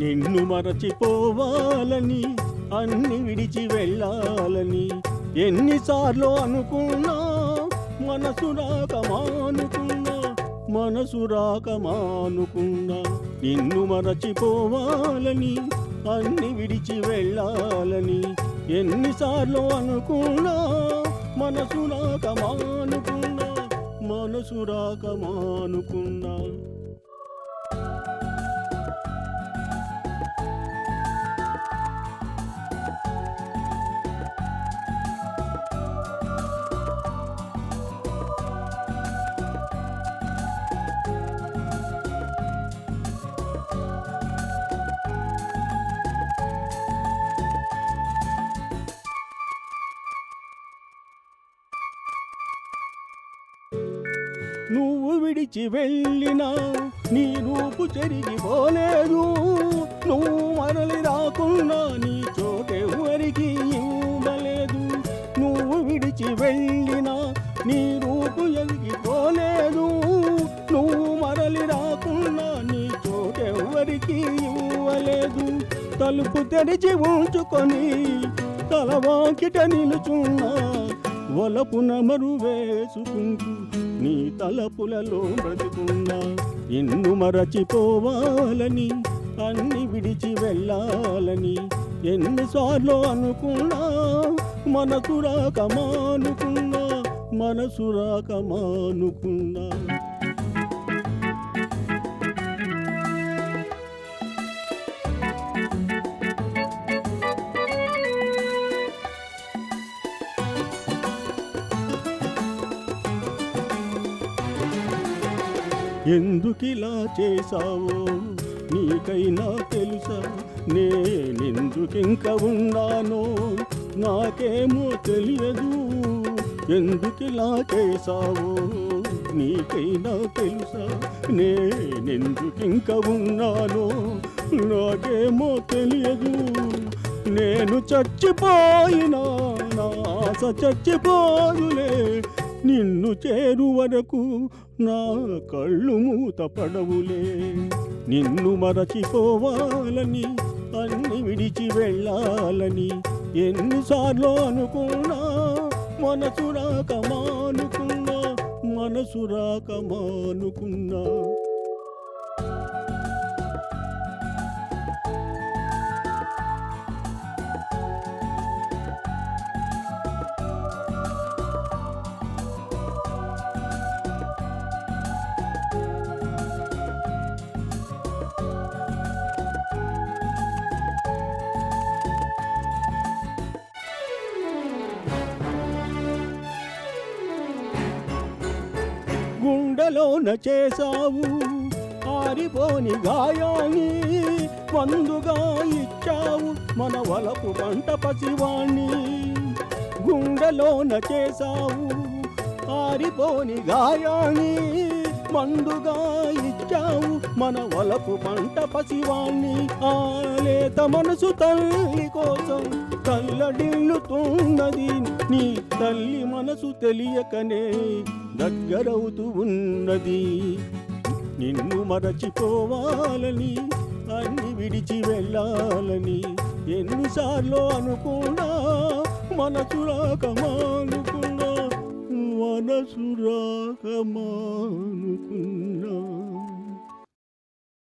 నిన్ను మరచిపోవాలని అన్ని విడిచి వెళ్ళాలని ఎన్నిసార్లు అనుకున్నా మనసు రాక మానుకున్నా నిన్ను మరచిపోవాలని అన్ని విడిచి వెళ్ళాలని ఎన్నిసార్లు అనుకున్నా మనసు రాక మానుకున్నా నువ్వు విడిచి వెళ్ళినా నీ రూపు చెరిగిపోలేదు, నువ్వు మరలి రాకున్నా నీ చోటెవరికి ఇవ్వలేదు. నువ్వు విడిచి వెళ్ళినా నీ రూపు ఎరిగిపోలేదు, నువ్వు మరలి రాకున్నా నీ చోటెవరికి ఇవ్వలేదు. తలుపు తెరిచి ఉంచుకొని తలవాకిట నిలుచున్నా వలపున మరువేసుకుంటూ నీ తలపులలో బ్రతుకున్నా. నిన్ను మరచిపోవాలని అన్ని విడిచి వెళ్ళాలని ఎన్నిసార్లు అనుకున్నా మనసు రాక మానుకున్నా. ఎందుకిలా చేశావో నీకైనా తెలుసా, నేనెందుకింక ఉన్నానో నాకేమో తెలియదు. ఎందుకిలా చేశావో నీకైనా తెలుసా, నేనెందుకింక ఉన్నానో నాకేమో తెలియదు. నేను చచ్చిపోయినా నా ఆశ చచ్చిపోదులే, నిన్ను చేరు వరకు నా కళ్ళు మూత పడవులే. నిన్ను మరచిపోవాలని అన్ని విడిచి వెళ్ళాలని ఎన్నిసార్లు అనుకున్నా మనసు రాక మానుకున్నా. గుండెలోన చేసావు ఆరిపోని గాయాన్ని, మందుగా ఇచ్చావు మన వలపు పంట పసివాణ్ణి. గుండెలోన చేసావు ఆరిపోని గాయాన్ని, మందుగా ఇచ్చావు మన వలపు పంట పసివాణ్ణి. ఆ లేత మనసు తల్లి కోసం తల్లడిల్లుతున్నది, నీ తల్లి మనసు తెలియకనే దగ్గరవుతూ ఉన్నది. నిన్ను మరచిపోవాలని అన్ని విడిచి వెళ్ళాలని ఎన్నిసార్లు అనుకున్నా మనసు రాక మానుకున్నా.